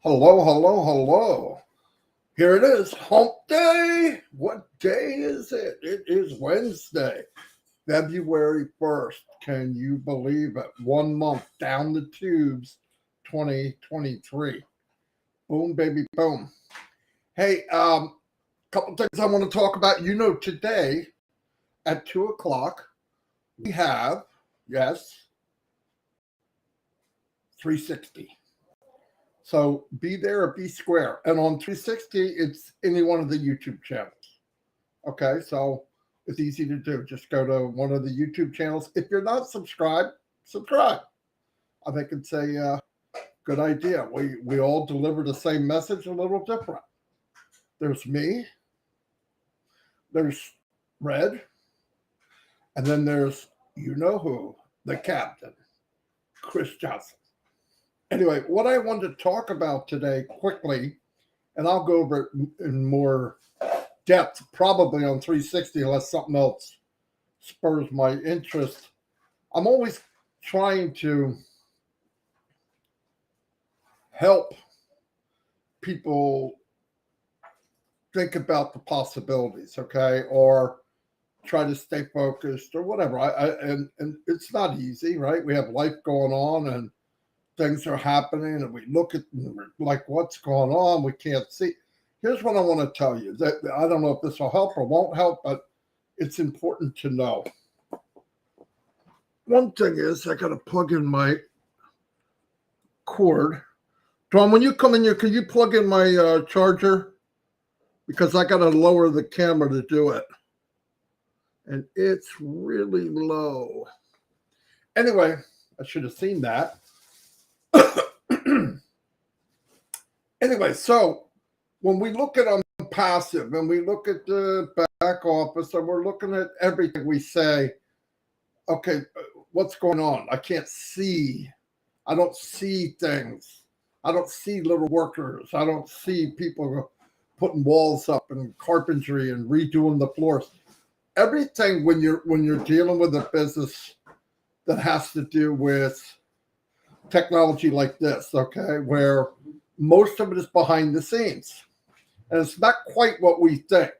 Hello, hello, hello. Here it is, hump day. What day is it? It is Wednesday, February 1st. Can you believe it? 1 month down the tubes, 2023. Boom, baby, boom. Hey, couple things I want to talk about. Today at 2 o'clock, we have, yes, 360. So be there or be square. And on 360, it's any one of the YouTube channels. Okay, so it's easy to do. Just go to one of the YouTube channels. If you're not subscribed, subscribe. I think it's a good idea. We all deliver the same message, a little different. There's me, there's Red, and then there's you know who, the captain, Chris Johnson. Anyway, what I wanted to talk about today quickly, and I'll go over it in more depth, probably on 360, unless something else spurs my interest. I'm always trying to help people think about the possibilities, okay, or try to stay focused or whatever. And it's not easy, right? We have life going on and things are happening, and we look at like what's going on. We can't see. Here's what I want to tell you. That I don't know if this will help or won't help, but it's important to know. One thing is I got to plug in my cord. Tom, when you come in here, can you plug in my charger? Because I got to lower the camera to do it. And it's really low. Anyway, I should have seen that. Anyway, so when we look at ONPASSIVE and we look at the back office and we're looking at everything, we say, okay, what's going on? I can't see. I don't see things. I don't see little workers. I don't see people putting walls up and carpentry and redoing the floors. Everything when you're dealing with a business that has to do with technology like this, okay, where most of it is behind the scenes. And it's not quite what we think.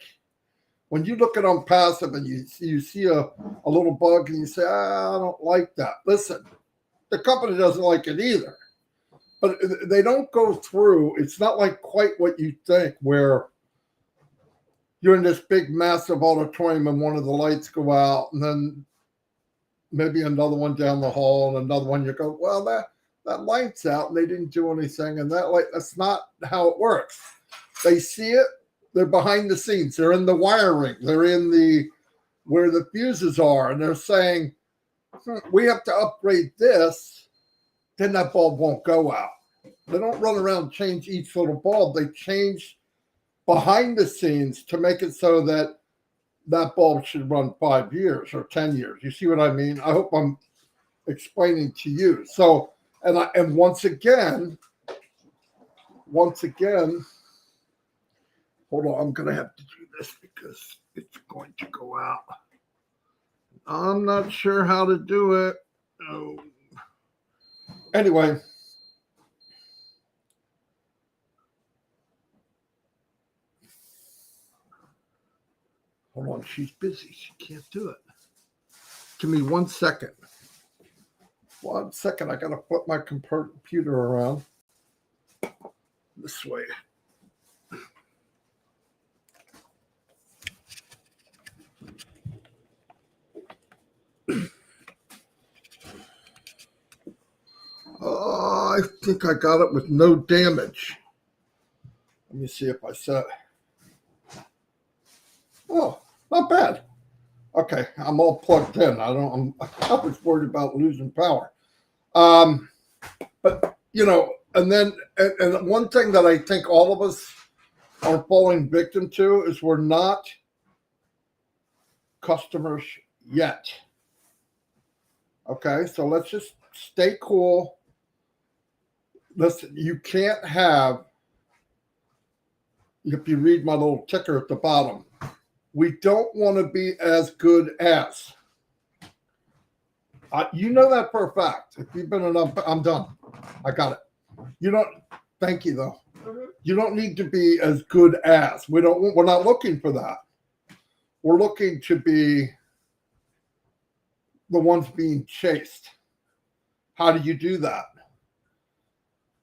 When you look at ONPASSIVE and you see a little bug and you say, I don't like that. Listen, the company doesn't like it either. But they don't go through. It's not like quite what you think, where you're in this big, massive auditorium and one of the lights go out and then maybe another one down the hall and another one. You go, well, that light's out and they didn't do anything. And that's not how it works. They see it. They're behind the scenes. They're in the wiring. They're in where the fuses are. And they're saying, we have to upgrade this. Then that bulb won't go out. They don't run around and change each little bulb. They change behind the scenes to make it so that bulb should run 5 years or 10 years. You see what I mean? I hope I'm explaining to you. So, and once again, hold on, I'm going to have to do this because it's going to go out. I'm not sure how to do it. Oh. Anyway. Hold on, she's busy. She can't do it. Give me 1 second. 1 second. I got to flip my computer around this way. I think I got it with no damage. Let me see if I set. Oh, not bad. Okay, I'm all plugged in. I was worried about losing power. But and then and one thing that I think all of us are falling victim to is we're not customers yet. Okay, so let's just stay cool. Listen, you can't have, if you read my little ticker at the bottom, we don't want to be as good as. You know that for a fact. If you've been I'm done. I got it. You don't. Thank you, though. You don't need to be as good as. We're not looking for that. We're looking to be the ones being chased. How do you do that?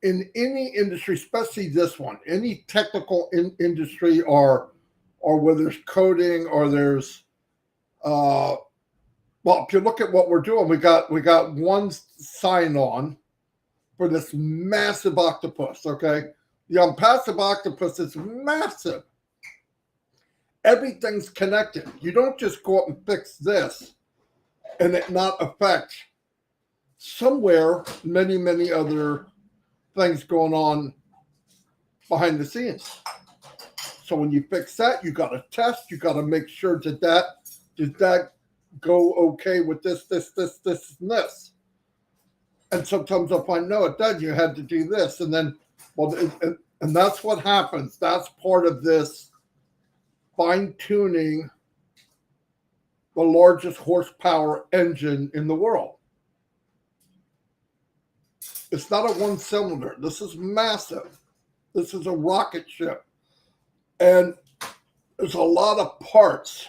In any industry, especially this one, any technical industry, or where there's coding, or there's well, if you look at what we're doing, we got one sign on for this massive octopus. Okay, the ONPASSIVE octopus is massive. Everything's connected. You don't just go up and fix this and it not affect somewhere many other things going on behind the scenes. So when you fix that, you got to test. You got to make sure did that go okay with this, and this. And sometimes I'll find, no, it does. You had to do this. And then, well, and that's what happens. That's part of this fine-tuning the largest horsepower engine in the world. It's not a one cylinder. This is massive. This is a rocket ship. And there's a lot of parts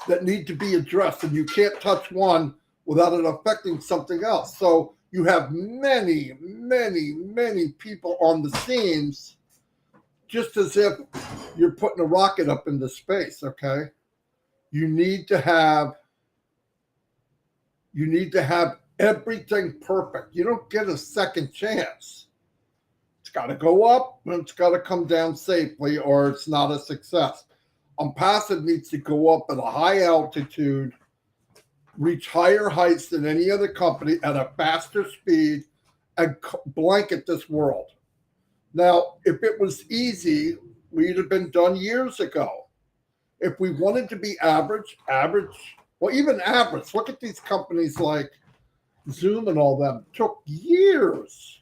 that need to be addressed, and you can't touch one without it affecting something else. So you have many people on the scenes, just as if you're putting a rocket up into space, okay? You need to have everything perfect. You don't get a second chance. It's got to go up and it's got to come down safely, or it's not a success. ONPASSIVE needs to go up at a high altitude, reach higher heights than any other company at a faster speed, and blanket this world. Now, if it was easy, we'd have been done years ago. If we wanted to be average, well, even average, look at these companies like Zoom and all them. Took years.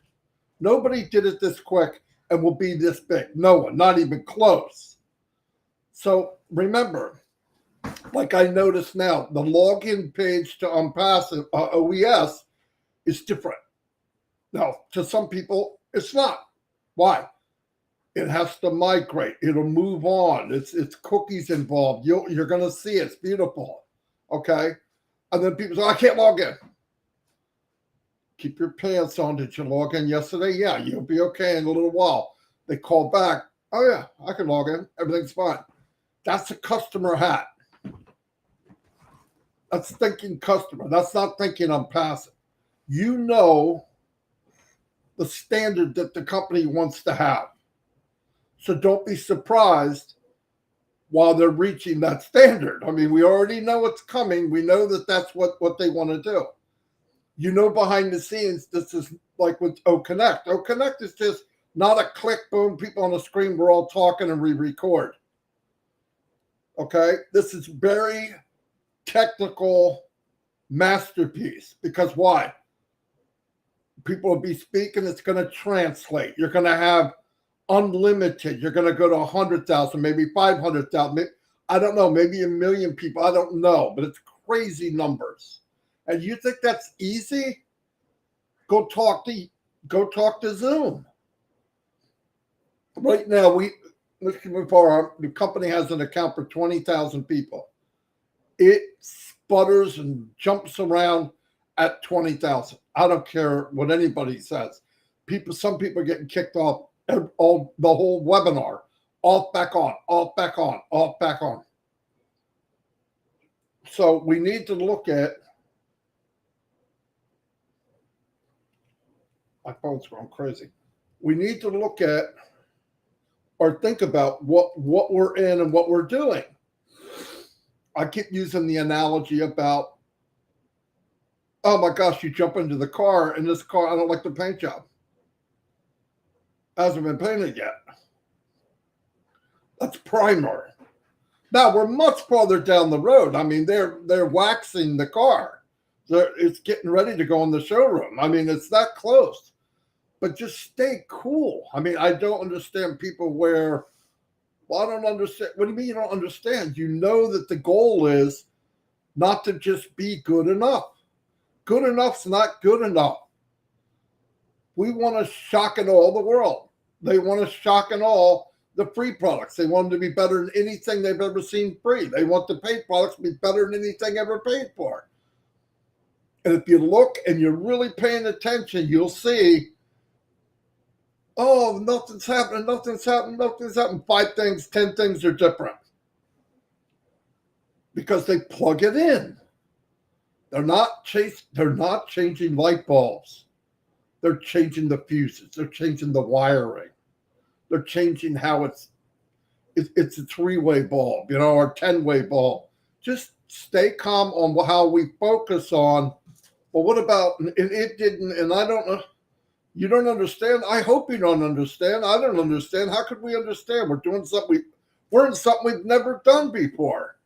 Nobody did it this quick and will be this big. No one, not even close. So remember, like I noticed now, the login page to ONPASSIVE OES is different. Now, to some people, it's not. Why? It has to migrate. It'll move on. It's cookies involved. You're going to see it. It's beautiful. Okay? And then people say, I can't log in. Keep your pants on. Did you log in yesterday? Yeah, you'll be okay in a little while. They call back. Oh, yeah, I can log in. Everything's fine. That's a customer hat. That's thinking customer. That's not thinking ONPASSIVE. You know the standard that the company wants to have. So don't be surprised while they're reaching that standard. I mean, we already know it's coming. We know that that's what they want to do. You know, behind the scenes, this is like with O-Connect. O-Connect is just not a click, boom, people on the screen, we're all talking and we record. Okay? This is very technical masterpiece. Because why? People will be speaking, it's going to translate. You're going to have unlimited. You're going to go to 100,000, maybe 500,000. I don't know, maybe 1 million people. I don't know, but it's crazy numbers. And you think that's easy? Go talk to Zoom. Right now, the company has an account for 20,000 people. It sputters and jumps around at 20,000. I don't care what anybody says. Some people are getting kicked off the whole webinar. Off, back on, off, back on, off, back on. So we need to look at, my phone's going crazy. We need to look at or think about what we're in and what we're doing. I keep using the analogy about, oh my gosh, you jump into the car, and this car, I don't like the paint job. Hasn't been painted yet. That's primer. Now we're much farther down the road. I mean, they're waxing the car. It's getting ready to go in the showroom. I mean, it's that close. But just stay cool. I mean, I don't understand people where, well, I don't understand. What do you mean you don't understand? You know that the goal is not to just be good enough. Good enough's not good enough. We want to shock and awe the world. They want to shock and awe the free products. They want them to be better than anything they've ever seen free. They want the paid products to be better than anything ever paid for. And if you look and you're really paying attention, you'll see, oh, nothing's happening, nothing's happening, nothing's happening. 5 things, 10 things are different. Because they plug it in. They're not changing light bulbs. They're changing the fuses. They're changing the wiring. They're changing how it's a 3-way bulb, or a 10-way bulb. Just stay calm on how we focus on. Well, what about, and it didn't, and I don't know, you don't understand? I hope you don't understand. I don't understand. How could we understand? We're doing something, we're in something we've never done before.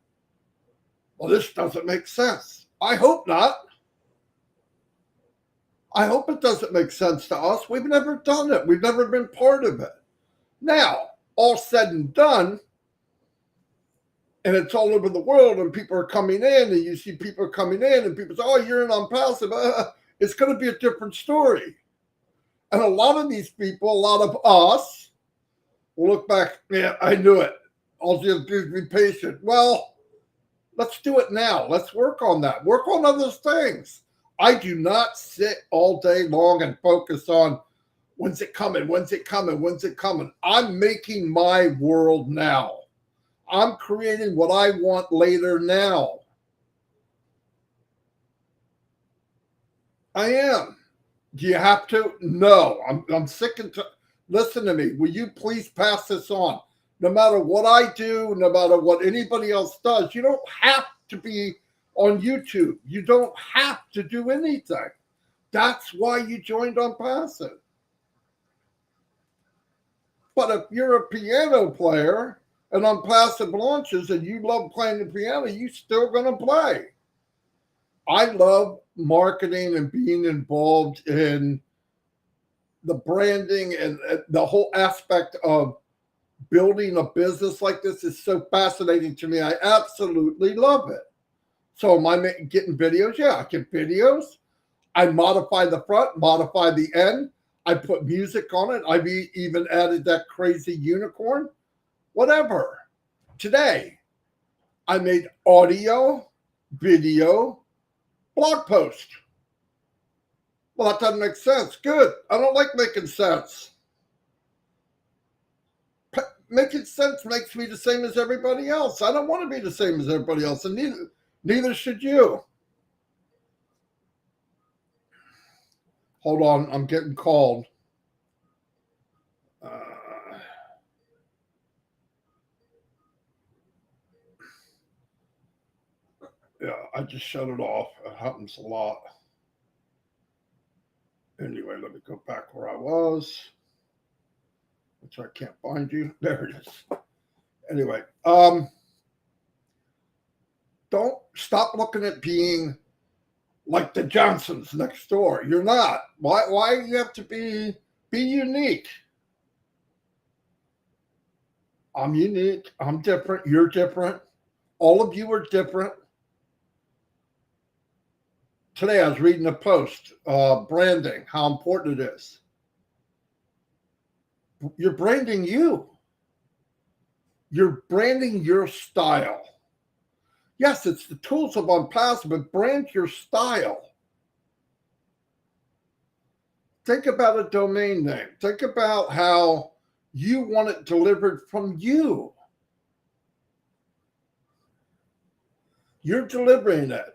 Well, this doesn't make sense. I hope not. I hope it doesn't make sense to us. We've never done it. We've never been part of it. Now, all said and done, and it's all over the world, and people are coming in, and you see people coming in, and people say, oh, you're in ONPASSIVE. It's going to be a different story. And a lot of these people, a lot of us, will look back, yeah, I knew it. All you have to do is be patient. Well, let's do it now. Let's work on that. Work on other things. I do not sit all day long and focus on when's it coming, when's it coming, when's it coming. I'm making my world now. I'm creating what I want later now. I am. Do you have to? No. I'm sick and listen to me. Will you please pass this on? No matter what I do, no matter what anybody else does, you don't have to be on YouTube. You don't have to do anything. That's why you joined ONPASSIVE. But if you're a piano player and ONPASSIVE launches and you love playing the piano, you're still going to play. I love marketing and being involved in the branding and the whole aspect of building a business like this is so fascinating to me. I absolutely love it. So am I getting videos? Yeah, I get videos. I modify the front, modify the end. I put music on it. I've even added that crazy unicorn. Whatever. Today, I made audio, video, blog post. Well, that doesn't make sense. Good. I don't like making sense. Making sense makes me the same as everybody else. I don't want to be the same as everybody else, and neither should you. Hold on, I'm getting called. Yeah, I just shut it off. It happens a lot. Anyway, let me go back where I was, which I can't find you. There it is. Anyway, don't stop looking at being like the Johnsons next door. You're not. Why do you have to be unique? I'm unique. I'm different. You're different. All of you are different. Today I was reading a post, branding, how important it is. You're branding you. You're branding your style. Yes, it's the tools of ONPASSIVE, but brand your style. Think about a domain name. Think about how you want it delivered from you. You're delivering it.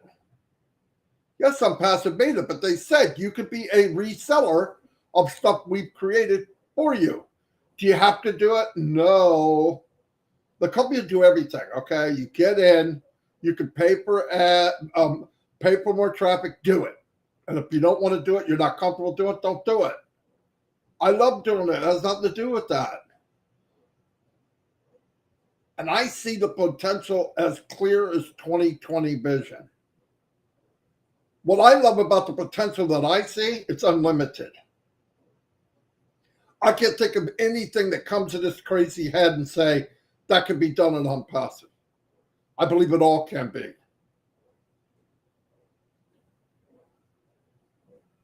Yes, ONPASSIVE made it, but they said you could be a reseller of stuff we've created for you. Do you have to do it? No. The company will do everything, okay? You get in, you can pay for more traffic, do it. And if you don't want to do it, you're not comfortable doing it, don't do it. I love doing it. It has nothing to do with that. And I see the potential as clear as 2020 vision. What I love about the potential that I see, it's unlimited. I can't think of anything that comes to this crazy head and say that could be done in ONPASSIVE. I believe it all can be.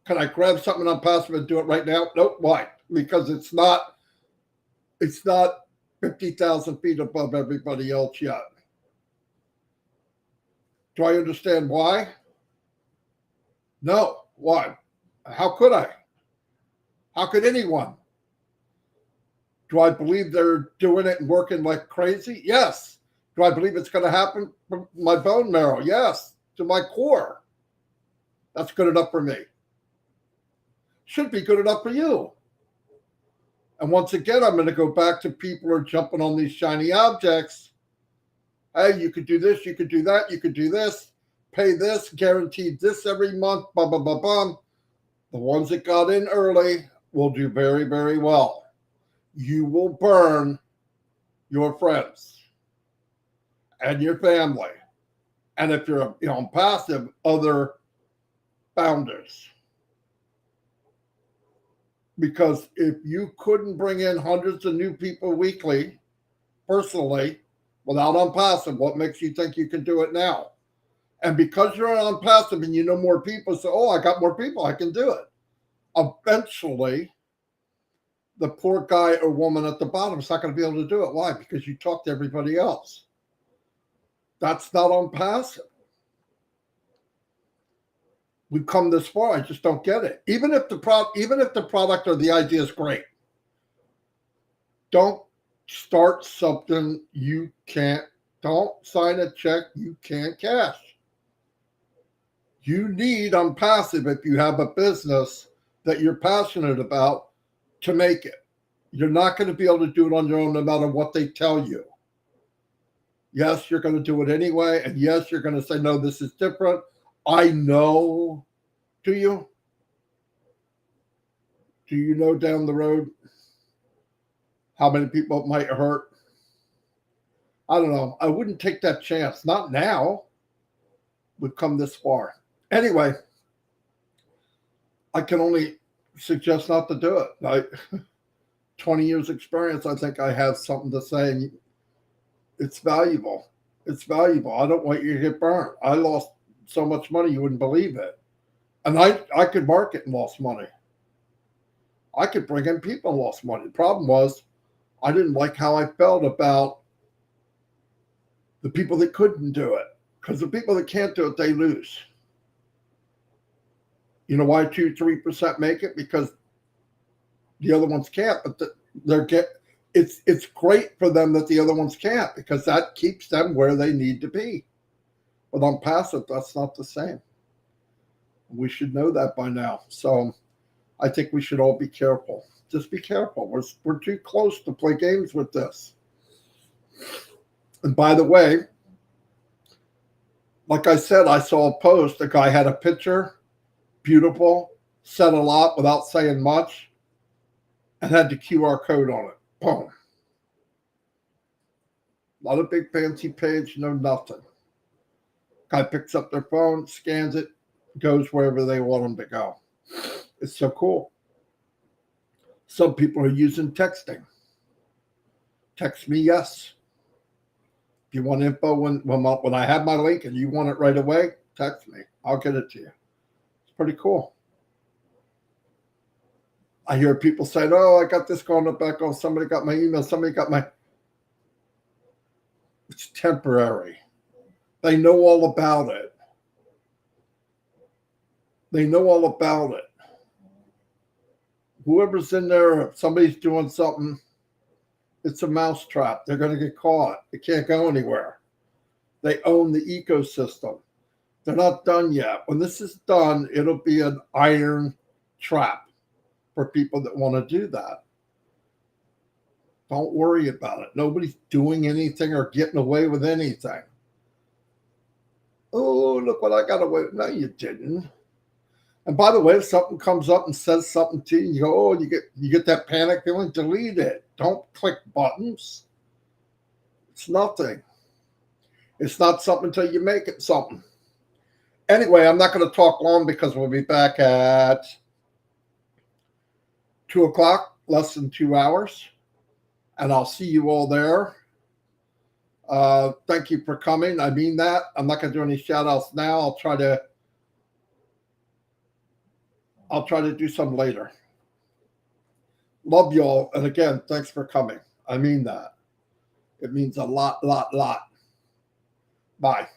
Can I grab something on passive and do it right now? Nope. Why? Because it's not 50,000 feet above everybody else yet. Do I understand why? No. Why? How could I? How could anyone? Do I believe they're doing it and working like crazy? Yes. Do I believe it's going to happen from my bone marrow? Yes. To my core. That's good enough for me. Should be good enough for you. And once again, I'm going to go back to people who are jumping on these shiny objects. Hey, you could do this, you could do that, you could do this, pay this, guaranteed this every month, blah, blah, blah, blah. The ones that got in early will do very, very well. You will burn your friends and your family. And if you're on passive, other founders. Because if you couldn't bring in hundreds of new people weekly, personally, without on passive, what makes you think you can do it now? And because you're on passive and you know more people, so, oh, I got more people, I can do it. Eventually, the poor guy or woman at the bottom is not going to be able to do it. Why? Because you talk to everybody else. That's not on passive. We've come this far. I just don't get it. Even if the product or the idea is great, don't start something you can't. Don't sign a check you can't cash. You need on passive, if you have a business that you're passionate about, to make it. You're not going to be able to do it on your own no matter what they tell you. Yes, you're going to do it anyway. And yes, you're going to say, no, this is different. I know. Do you? Do you know down the road how many people it might hurt? I don't know. I wouldn't take that chance. Not now. We've come this far. Anyway, I can only suggest not to do it. 20 years experience, I think I have something to say. And it's valuable. It's valuable. I don't want you to get burned. I lost so much money, you wouldn't believe it. And I could market and lost money. I could bring in people and lost money. The problem was I didn't like how I felt about the people that couldn't do it. Because the people that can't do it, they lose. You know why 2-3% make it? Because the other ones can't, but it's great for them that the other ones can't, because that keeps them where they need to be. But on passive, that's not the same. We should know that by now. So I think we should all be careful. Just be careful. We're too close to play games with this. And by the way, like I said, I saw a post. A guy had a picture, beautiful, said a lot without saying much, and had the QR code on it. Boom. Not a big fancy page, no nothing. Guy picks up their phone, scans it, goes wherever they want them to go. It's so cool. Some people are using texting. Text me, yes. If you want info when I have my link and you want it right away, text me. I'll get it to you. It's pretty cool. I hear people saying, oh, I got this going up back on. Somebody got my email. Somebody got my. It's temporary. They know all about it. They know all about it. Whoever's in there, if somebody's doing something, it's a mousetrap. They're going to get caught. They can't go anywhere. They own the ecosystem. They're not done yet. When this is done, it'll be an iron trap for people that want to do that. Don't worry about it. Nobody's doing anything or getting away with anything. Oh, look what I got away with. No, you didn't. And by the way, if something comes up and says something to you, you go, oh, you get that panic feeling, delete it. Don't click buttons. It's nothing. It's not something until you make it something. Anyway, I'm not going to talk long because we'll be back at 2 o'clock, less than 2 hours. And I'll see you all there. Thank you for coming. I mean that. I'm not going to do any shout outs now. I'll try to I'll try to do some later. Love y'all. And again, thanks for coming. I mean that. It means a lot, lot, lot. Bye.